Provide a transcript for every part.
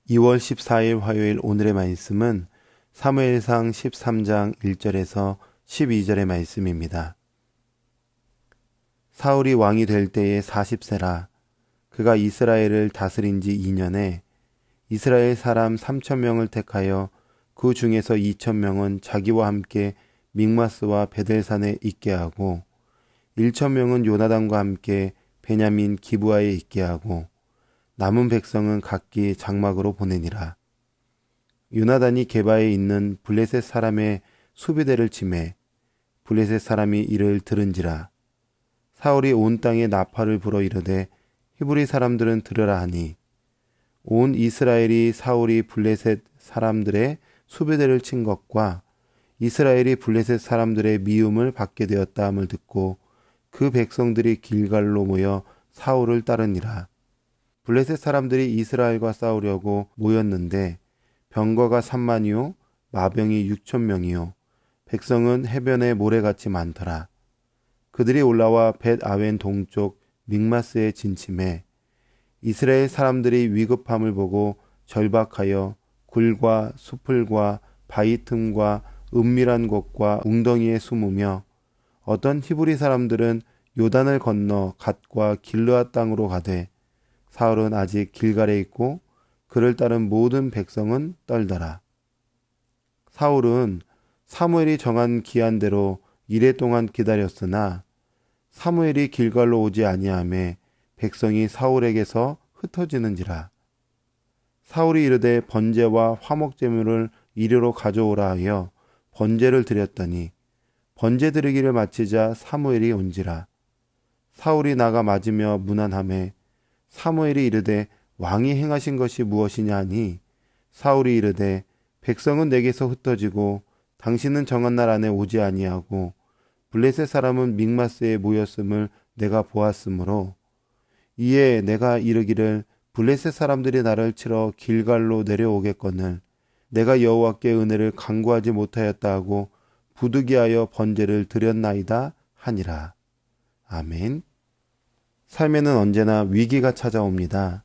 2월 14일 화요일 오늘의 말씀은 사무엘상 13장 1절에서 12절의 말씀입니다. 사울이 왕이 될 때에 40세라. 그가 이스라엘을 다스린 지 2년에 이스라엘 사람 3,000명을 택하여 그 중에서 2,000명은 자기와 함께 믹마스와 베델산에 있게 하고 1,000명은 요나단과 함께 베냐민 기브아에 있게 하고 남은 백성은 각기 장막으로 보내니라. 요나단이 게바에 있는 블레셋 사람의 수비대를 치매 블레셋 사람이 이를 들은지라. 사울이 온 땅에 나팔을 불어 이르되 히브리 사람들은 들으라 하니 온 이스라엘이 사울이 블레셋 사람들의 수비대를 친 것과 이스라엘이 블레셋 사람들의 미움을 받게 되었다 함을 듣고 그 백성들이 길갈로 모여 사울을 따르니라. 블레셋 사람들이 이스라엘과 싸우려고 모였는데 병거가 3만이요 마병이 6,000명이요 백성은 해변에 모래같이 많더라. 그들이 올라와 벳 아웬 동쪽 믹마스에 진침해 이스라엘 사람들이 위급함을 보고 절박하여 굴과 수풀과 바위 틈과 은밀한 곳과 웅덩이에 숨으며 어떤 히브리 사람들은 요단을 건너 갓과 길르앗 땅으로 가되 사울은 아직 길갈에 있고 그를 따른 모든 백성은 떨더라. 사울은 사무엘이 정한 기한대로 이레 동안 기다렸으나 사무엘이 길갈로 오지 아니하매 백성이 사울에게서 흩어지는지라. 사울이 이르되 번제와 화목제물을 이리로 가져오라 하여 번제를 드렸더니 번제 드리기를 마치자 사무엘이 온지라. 사울이 나가 맞으며 문안하매 사무엘이 이르되 왕이 행하신 것이 무엇이냐 하니 사울이 이르되 백성은 내게서 흩어지고 당신은 정한 날 안에 오지 아니하고 블레셋 사람은 믹마스에 모였음을 내가 보았으므로 이에 내가 이르기를 블레셋 사람들이 나를 치러 길갈로 내려오겠거늘 내가 여호와께 은혜를 간구하지 못하였다 하고 부득이하여 번제를 드렸나이다 하니라. 아멘. 삶에는 언제나 위기가 찾아옵니다.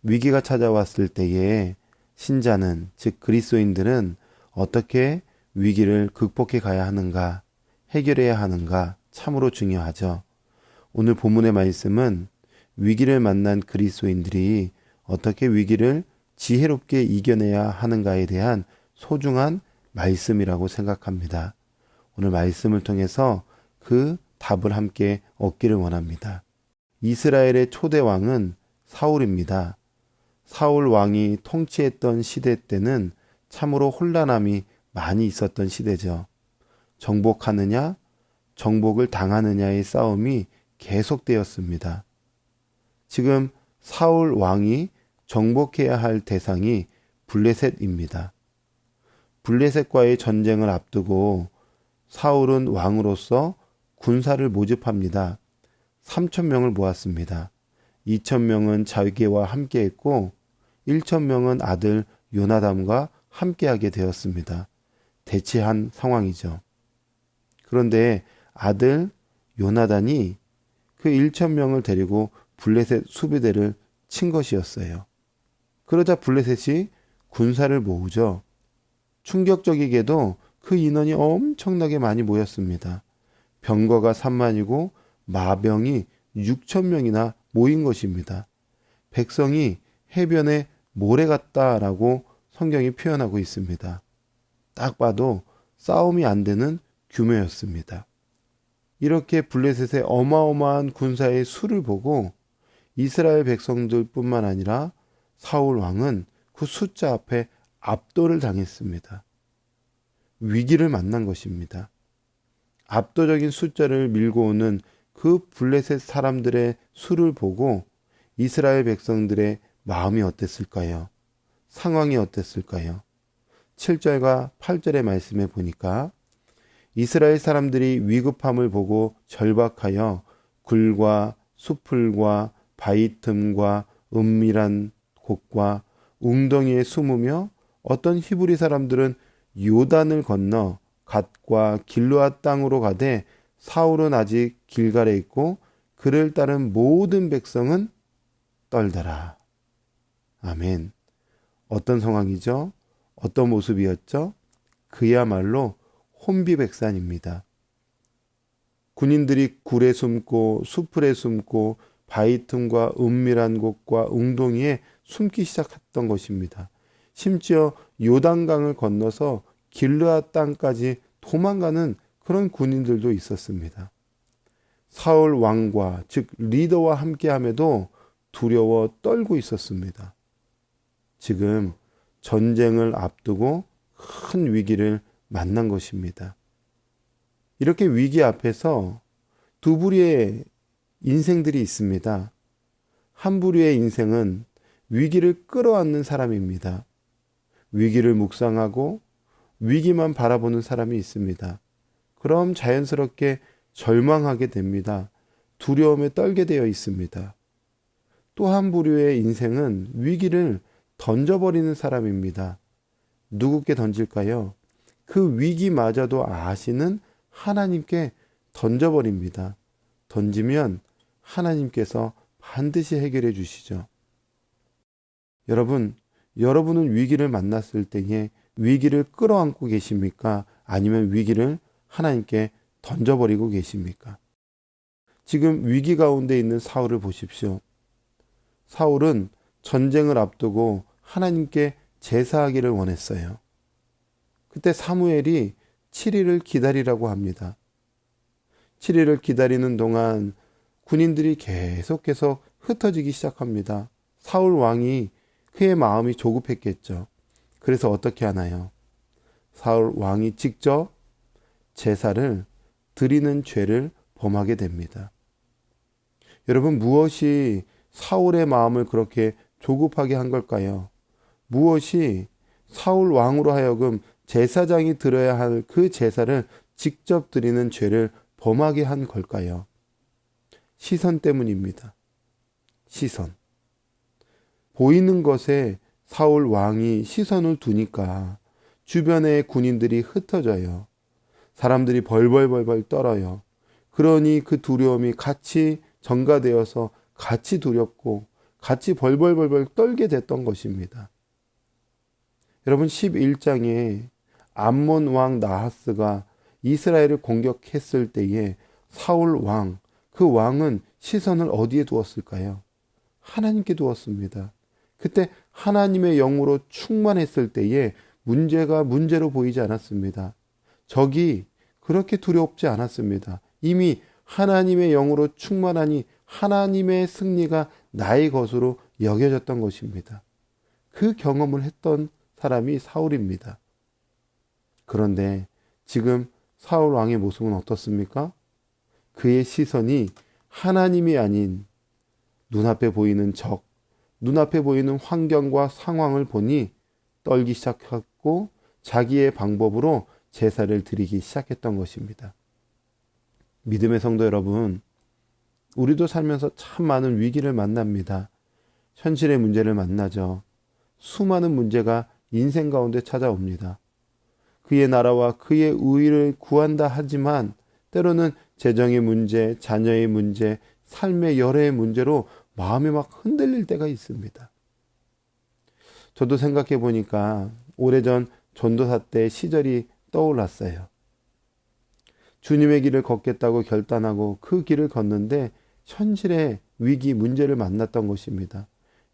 위기가 찾아왔을 때에 신자는, 즉 그리스도인들은 어떻게 위기를 극복해 가야 하는가, 해결해야 하는가 참으로 중요하죠. 오늘 본문의 말씀은 위기를 만난 그리스도인들이 어떻게 위기를 지혜롭게 이겨내야 하는가에 대한 소중한 말씀이라고 생각합니다. 오늘 말씀을 통해서 그 답을 함께 얻기를 원합니다. 이스라엘의 초대 왕은 사울입니다. 사울 왕이 통치했던 시대 때는 참으로 혼란함이 많이 있었던 시대죠. 정복하느냐, 정복을 당하느냐의 싸움이 계속되었습니다. 지금 사울 왕이 정복해야 할 대상이 블레셋입니다. 블레셋과의 전쟁을 앞두고 사울은 왕으로서 군사를 모집합니다. 3,000명을 모았습니다. 2,000명은 자기와 함께했고 1,000명은 아들 요나단과 함께하게 되었습니다. 대치한 상황이죠. 그런데 아들 요나단이 그 1,000명을 데리고 블레셋 수비대를 친 것이었어요. 그러자 블레셋이 군사를 모으죠. 충격적이게도 그 인원이 엄청나게 많이 모였습니다. 병거가 3만이고 마병이 6,000명이나 모인 것입니다. 백성이 해변에 모래 같다라고 성경이 표현하고 있습니다. 딱 봐도 싸움이 안 되는 규모였습니다. 이렇게 블레셋의 어마어마한 군사의 수를 보고 이스라엘 백성들뿐만 아니라 사울 왕은 그 숫자 앞에 압도를 당했습니다. 위기를 만난 것입니다. 압도적인 숫자를 밀고 오는 그 블레셋 사람들의 수를 보고 이스라엘 백성들의 마음이 어땠을까요? 상황이 어땠을까요? 7절과 8절의 말씀에 보니까 이스라엘 사람들이 위급함을 보고 절박하여 굴과 수풀과 바위 틈과 은밀한 곳과 웅덩이에 숨으며 어떤 히브리 사람들은 요단을 건너 갓과 길르앗 땅으로 가되 사울은 아직 길갈에 있고 그를 따른 모든 백성은 떨더라. 아멘. 어떤 상황이죠? 어떤 모습이었죠? 그야말로 혼비백산입니다. 군인들이 굴에 숨고 수풀에 숨고 바위 틈과 은밀한 곳과 웅덩이에 숨기 시작했던 것입니다. 심지어 요단강을 건너서 길르앗 땅까지 도망가는 그런 군인들도 있었습니다. 사울 왕과 즉 리더와 함께함에도 두려워 떨고 있었습니다. 지금 전쟁을 앞두고 큰 위기를 만난 것입니다. 이렇게 위기 앞에서 두 부류의 인생들이 있습니다. 한 부류의 인생은 위기를 끌어안는 사람입니다. 위기를 묵상하고 위기만 바라보는 사람이 있습니다. 그럼 자연스럽게 절망하게 됩니다. 두려움에 떨게 되어 있습니다. 또 한 부류의 인생은 위기를 던져버리는 사람입니다. 누구께 던질까요? 그 위기마저도 아시는 하나님께 던져버립니다. 던지면 하나님께서 반드시 해결해 주시죠. 여러분은 위기를 만났을 때에 위기를 끌어안고 계십니까? 아니면 위기를 하나님께 던져버리고 계십니까? 지금 위기 가운데 있는 사울을 보십시오. 사울은 전쟁을 앞두고 하나님께 제사하기를 원했어요. 그때 사무엘이 7일을 기다리라고 합니다. 7일을 기다리는 동안 군인들이 계속 흩어지기 시작합니다. 사울 왕이 그의 마음이 조급했겠죠. 그래서 어떻게 하나요? 사울 왕이 직접 제사를 드리는 죄를 범하게 됩니다. 여러분, 무엇이 사울의 마음을 그렇게 조급하게 한 걸까요? 무엇이 사울 왕으로 하여금 제사장이 드려야 할 그 제사를 직접 드리는 죄를 범하게 한 걸까요? 시선 때문입니다. 시선. 보이는 것에 사울 왕이 시선을 두니까 주변의 군인들이 흩어져요. 사람들이 벌벌 떨어요. 그러니 그 두려움이 같이 전가되어서 같이 두렵고 같이 벌벌 떨게 됐던 것입니다. 여러분, 11장에 암몬 왕 나하스가 이스라엘을 공격했을 때에 사울 왕, 그 왕은 시선을 어디에 두었을까요? 하나님께 두었습니다. 그때 하나님의 영으로 충만했을 때에 문제가 문제로 보이지 않았습니다. 적이 그렇게 두렵지 않았습니다. 이미 하나님의 영으로 충만하니 하나님의 승리가 나의 것으로 여겨졌던 것입니다. 그 경험을 했던 사람이 사울입니다. 그런데 지금 사울 왕의 모습은 어떻습니까? 그의 시선이 하나님이 아닌 눈앞에 보이는 적, 눈앞에 보이는 환경과 상황을 보니 떨기 시작했고 자기의 방법으로 제사를 드리기 시작했던 것입니다. 믿음의 성도 여러분, 우리도 살면서 참 많은 위기를 만납니다. 현실의 문제를 만나죠. 수많은 문제가 인생 가운데 찾아옵니다. 그의 나라와 그의 의를 구한다 하지만 때로는 재정의 문제, 자녀의 문제, 삶의 여러 문제로 마음이 막 흔들릴 때가 있습니다. 저도 생각해 보니까 오래전 전도사 때 시절이 떠올랐어요. 주님의 길을 걷겠다고 결단하고 그 길을 걷는데 현실의 위기, 문제를 만났던 것입니다.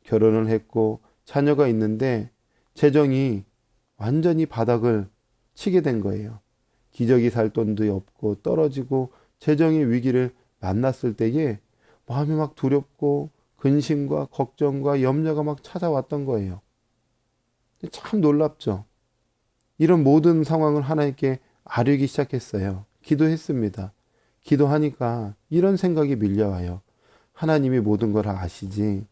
결혼을 했고 자녀가 있는데 재정이 완전히 바닥을 치게 된 거예요. 기저귀 살 돈도 없고 떨어지고 재정의 위기를 만났을 때에 마음이 막 두렵고 근심과 걱정과 염려가 막 찾아왔던 거예요. 참 놀랍죠. 이런 모든 상황을 하나님께 아뢰기 시작했어요. 기도했습니다. 기도하니까 이런 생각이 밀려와요. 하나님이 모든 걸 아시지.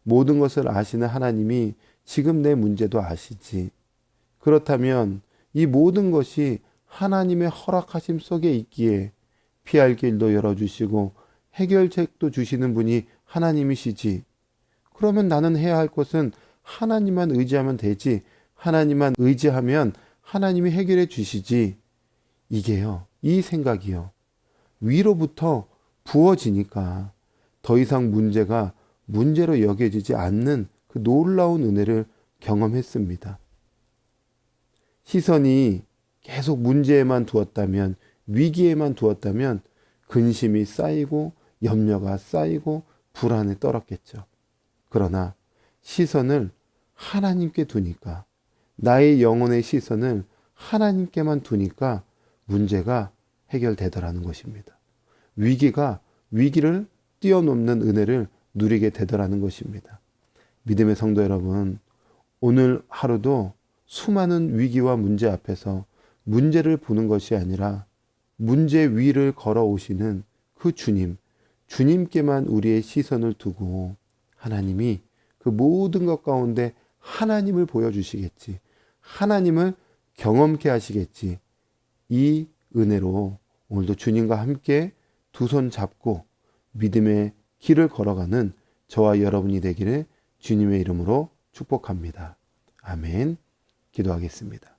모든 것을 아시는 하나님이 지금 내 문제도 아시지. 그렇다면 이 모든 것이 하나님의 허락하심 속에 있기에 피할 길도 열어주시고 해결책도 주시는 분이 하나님이시지. 그러면 나는 해야 할 것은 하나님만 의지하면 되지. 하나님만 의지하면 하나님이 해결해 주시지. 이게요, 이 생각이요, 위로부터 부어지니까 더 이상 문제가 문제로 여겨지지 않는 그 놀라운 은혜를 경험했습니다. 시선이 계속 문제에만 두었다면, 위기에만 두었다면 근심이 쌓이고 염려가 쌓이고 불안에 떨었겠죠. 그러나 시선을 하나님께 두니까, 나의 영혼의 시선을 하나님께만 두니까 문제가 해결되더라는 것입니다. 위기를 뛰어넘는 은혜를 누리게 되더라는 것입니다. 믿음의 성도 여러분, 오늘 하루도 수많은 위기와 문제 앞에서 문제를 보는 것이 아니라 문제 위를 걸어오시는 그 주님께만 우리의 시선을 두고 하나님이 그 모든 것 가운데 하나님을 보여주시겠지, 하나님을 경험케 하시겠지, 이 은혜로 오늘도 주님과 함께 두 손 잡고 믿음의 길을 걸어가는 저와 여러분이 되기를 주님의 이름으로 축복합니다. 아멘. 기도하겠습니다.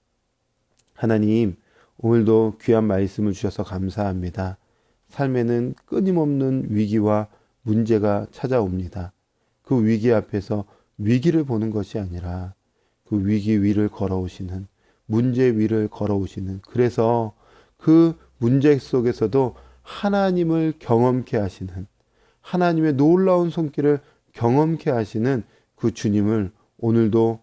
하나님, 오늘도 귀한 말씀을 주셔서 감사합니다. 삶에는 끊임없는 위기와 문제가 찾아옵니다. 그 위기 앞에서 위기를 보는 것이 아니라 그 위기 위를 걸어오시는, 문제 위를 걸어오시는, 그래서 그 문제 속에서도 하나님을 경험케 하시는, 하나님의 놀라운 손길을 경험케 하시는 그 주님을 오늘도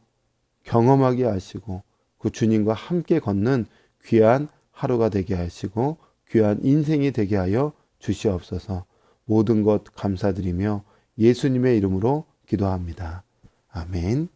경험하게 하시고 그 주님과 함께 걷는 귀한 하루가 되게 하시고 귀한 인생이 되게 하여 주시옵소서. 모든 것 감사드리며 예수님의 이름으로 기도합니다. 아멘.